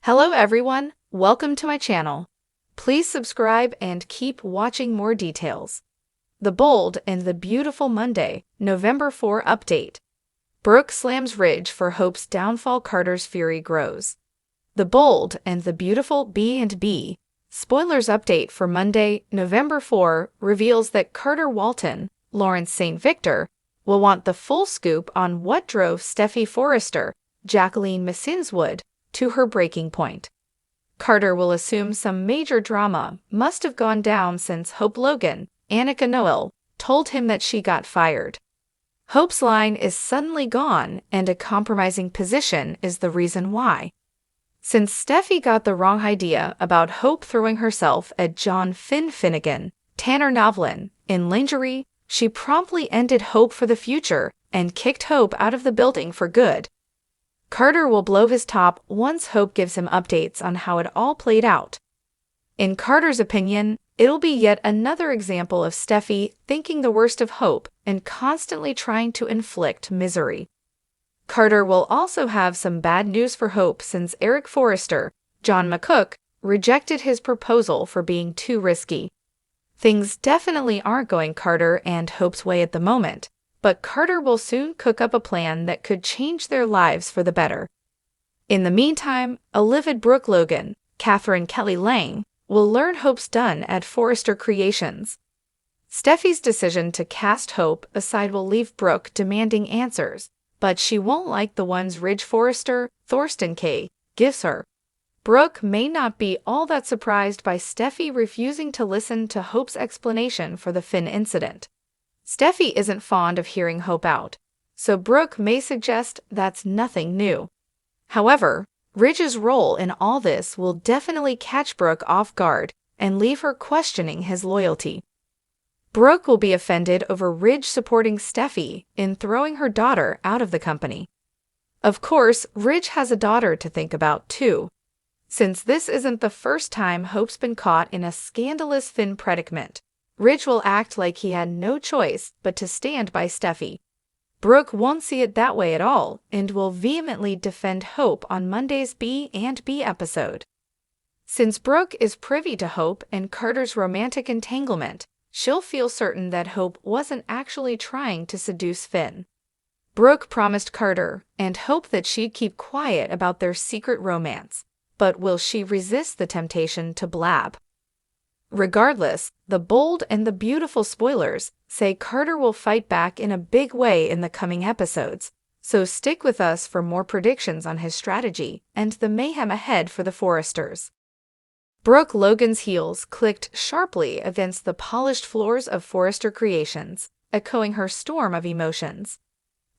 Hello everyone, welcome to my channel. Please subscribe and keep watching more details. The Bold and the Beautiful Monday, November 4 update. Brooke slams Ridge for Hope's downfall. Carter's fury grows. The Bold and the Beautiful B&B. Spoilers update for Monday, November 4 reveals that Carter Walton, Lawrence St. Victor, will want the full scoop on what drove Steffy Forrester, Jacqueline Massinswood, to her breaking point. Carter will assume some major drama must have gone down since Hope Logan, Annika Noel, told him that she got fired. Hope's line is suddenly gone, and a compromising position is the reason why. Since Steffy got the wrong idea about Hope throwing herself at John Finnegan, Tanner Novlin, in lingerie, she promptly ended hope for the future and kicked Hope out of the building for good. Carter will blow his top once Hope gives him updates on how it all played out. In Carter's opinion, it'll be yet another example of Steffy thinking the worst of Hope and constantly trying to inflict misery. Carter will also have some bad news for Hope since Eric Forrester, John McCook, rejected his proposal for being too risky. Things definitely aren't going Carter and Hope's way at the moment, but Carter will soon cook up a plan that could change their lives for the better. In the meantime, a livid Brooke Logan, Catherine Kelly Lang, will learn Hope's done at Forrester Creations. Steffy's decision to cast Hope aside will leave Brooke demanding answers, but she won't like the ones Ridge Forrester, Thorsten K., gives her. Brooke may not be all that surprised by Steffy refusing to listen to Hope's explanation for the Finn incident. Steffy isn't fond of hearing Hope out, so Brooke may suggest that's nothing new. However, Ridge's role in all this will definitely catch Brooke off guard and leave her questioning his loyalty. Brooke will be offended over Ridge supporting Steffy in throwing her daughter out of the company. Of course, Ridge has a daughter to think about too. Since this isn't the first time Hope's been caught in a scandalous Finn predicament, Ridge will act like he had no choice but to stand by Steffy. Brooke won't see it that way at all and will vehemently defend Hope on Monday's B&B episode. Since Brooke is privy to Hope and Carter's romantic entanglement, she'll feel certain that Hope wasn't actually trying to seduce Finn. Brooke promised Carter and Hope that she'd keep quiet about their secret romance, but will she resist the temptation to blab? Regardless, the Bold and the Beautiful spoilers say Carter will fight back in a big way in the coming episodes, so stick with us for more predictions on his strategy and the mayhem ahead for the Forresters. Brooke Logan's heels clicked sharply against the polished floors of Forrester Creations, echoing her storm of emotions.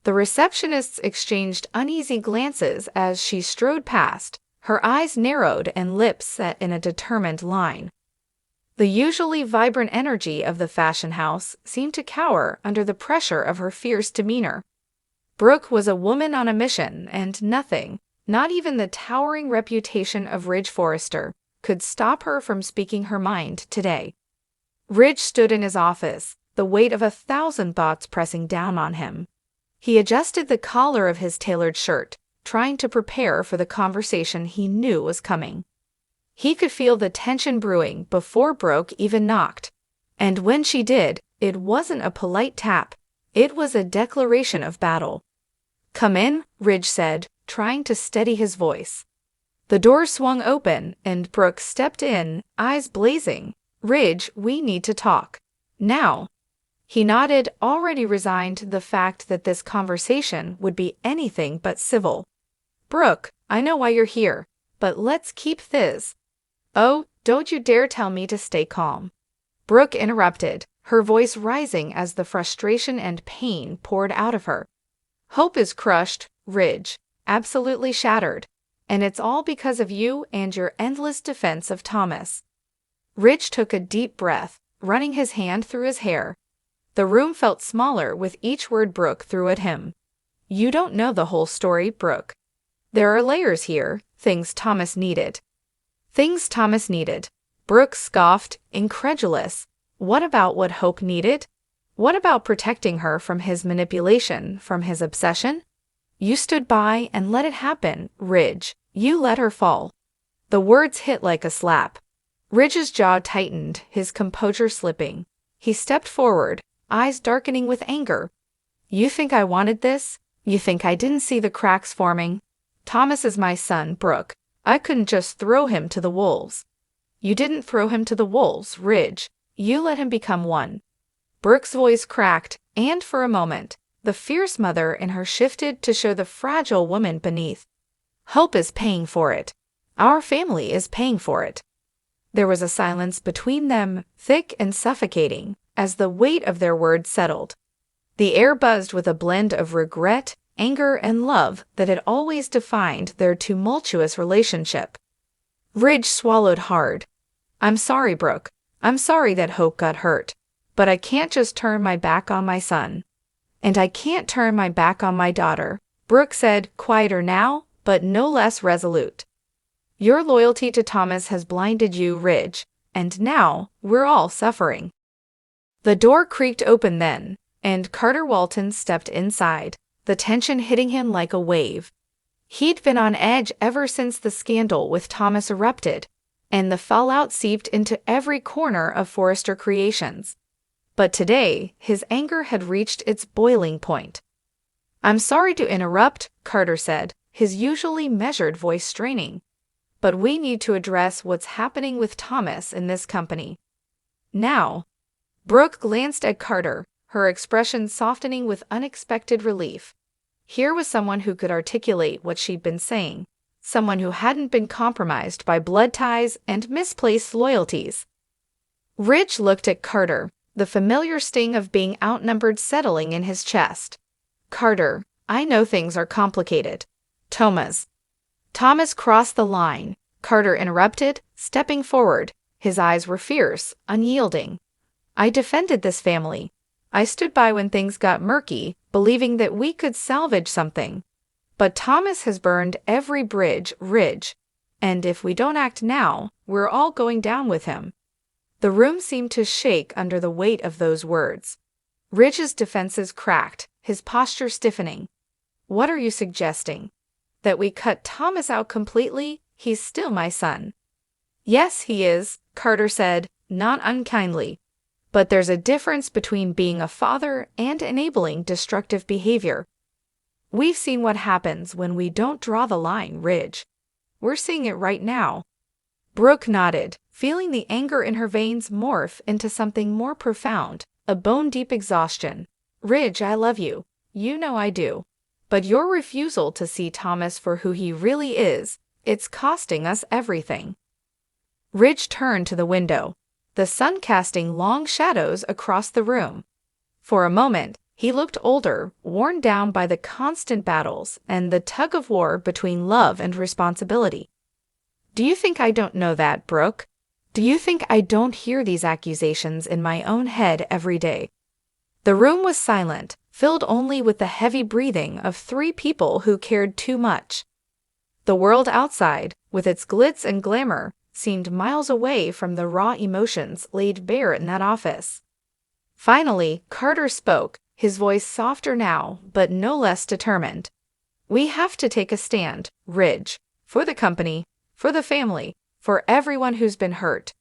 The receptionists exchanged uneasy glances as she strode past, her eyes narrowed and lips set in a determined line. The usually vibrant energy of the fashion house seemed to cower under the pressure of her fierce demeanor. Brooke was a woman on a mission, and nothing, not even the towering reputation of Ridge Forrester, could stop her from speaking her mind today. Ridge stood in his office, the weight of 1,000 thoughts pressing down on him. He adjusted the collar of his tailored shirt, trying to prepare for the conversation he knew was coming. He could feel the tension brewing before Brooke even knocked. And when she did, it wasn't a polite tap. It was a declaration of battle. "Come in," Ridge said, trying to steady his voice. The door swung open, and Brooke stepped in, eyes blazing. "Ridge, we need to talk. Now." He nodded, already resigned to the fact that this conversation would be anything but civil. "Brooke, I know why you're here, but let's keep this." "Oh, don't you dare tell me to stay calm," Brooke interrupted, her voice rising as the frustration and pain poured out of her. "Hope is crushed, Ridge, absolutely shattered, and it's all because of you and your endless defense of Thomas." Ridge took a deep breath, running his hand through his hair. The room felt smaller with each word Brooke threw at him. "You don't know the whole story, Brooke. There are layers here, things Thomas needed." "Things Thomas needed?" Brooke scoffed, incredulous. "What about what Hope needed? What about protecting her from his manipulation, from his obsession? You stood by and let it happen, Ridge. You let her fall. The words hit like a slap. Ridge's jaw tightened, his composure slipping. He stepped forward, eyes darkening with anger. You think I wanted this? You think I didn't see the cracks forming? Thomas is my son, Brooke. I couldn't just throw him to the wolves. You didn't throw him to the wolves, Ridge. You let him become one. Brooke's voice cracked, and for a moment, the fierce mother in her shifted to show the fragile woman beneath. Hope is paying for it. Our family is paying for it. There was a silence between them, thick and suffocating, as the weight of their words settled. The air buzzed with a blend of regret, anger, and love that had always defined their tumultuous relationship. Ridge swallowed hard. I'm sorry, Brooke. I'm sorry that Hope got hurt. But I can't just turn my back on my son. And I can't turn my back on my daughter, Brooke said, quieter now, but no less resolute. Your loyalty to Thomas has blinded you, Ridge, and now we're all suffering. The door creaked open then, and Carter Walton stepped inside, the tension hitting him like a wave. He'd been on edge ever since the scandal with Thomas erupted, and the fallout seeped into every corner of Forrester Creations. But today, his anger had reached its boiling point. I'm sorry to interrupt, Carter said, his usually measured voice straining. But we need to address what's happening with Thomas in this company. Now. Brooke glanced at Carter, her expression softening with unexpected relief. Here was someone who could articulate what she'd been saying, someone who hadn't been compromised by blood ties and misplaced loyalties. Ridge looked at Carter, the familiar sting of being outnumbered settling in his chest. Carter, I know things are complicated. Thomas crossed the line, Carter interrupted, stepping forward. His eyes were fierce, unyielding. I defended this family. I stood by when things got murky, believing that we could salvage something. But Thomas has burned every bridge, Ridge. And if we don't act now, we're all going down with him. The room seemed to shake under the weight of those words. Ridge's defenses cracked, his posture stiffening. What are you suggesting? That we cut Thomas out completely? He's still my son. Yes, he is, Carter said, not unkindly. But there's a difference between being a father and enabling destructive behavior. We've seen what happens when we don't draw the line, Ridge. We're seeing it right now. Brooke nodded, feeling the anger in her veins morph into something more profound, a bone-deep exhaustion. Ridge, I love you. You know I do. But your refusal to see Thomas for who he really is, it's costing us everything. Ridge turned to the window, the sun casting long shadows across the room. For a moment, he looked older, worn down by the constant battles and the tug-of-war between love and responsibility. Do you think I don't know that, Brooke? Do you think I don't hear these accusations in my own head every day? The room was silent, filled only with the heavy breathing of three people who cared too much. The world outside, with its glitz and glamour, seemed miles away from the raw emotions laid bare in that office. Finally, Carter spoke, his voice softer now, but no less determined. We have to take a stand, Ridge, for the company, for the family, for everyone who's been hurt.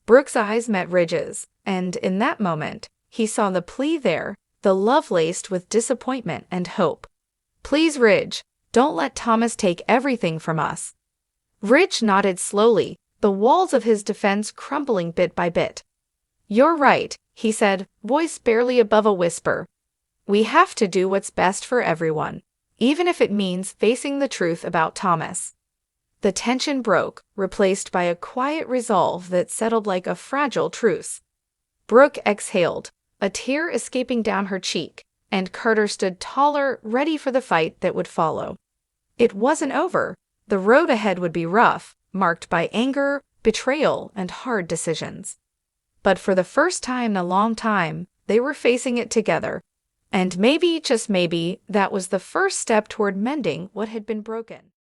Brooke's eyes met Ridge's, and in that moment, he saw the plea there, the love laced with disappointment and hope. Please, Ridge, don't let Thomas take everything from us. Ridge nodded slowly, the walls of his defense crumbling bit by bit. You're right, he said, voice barely above a whisper. We have to do what's best for everyone, even if it means facing the truth about Thomas. The tension broke, replaced by a quiet resolve that settled like a fragile truce. Brooke exhaled, a tear escaping down her cheek, and Carter stood taller, ready for the fight that would follow. It wasn't over. The road ahead would be rough, marked by anger, betrayal, and hard decisions. But for the first time in a long time, they were facing it together. And maybe, just maybe, that was the first step toward mending what had been broken.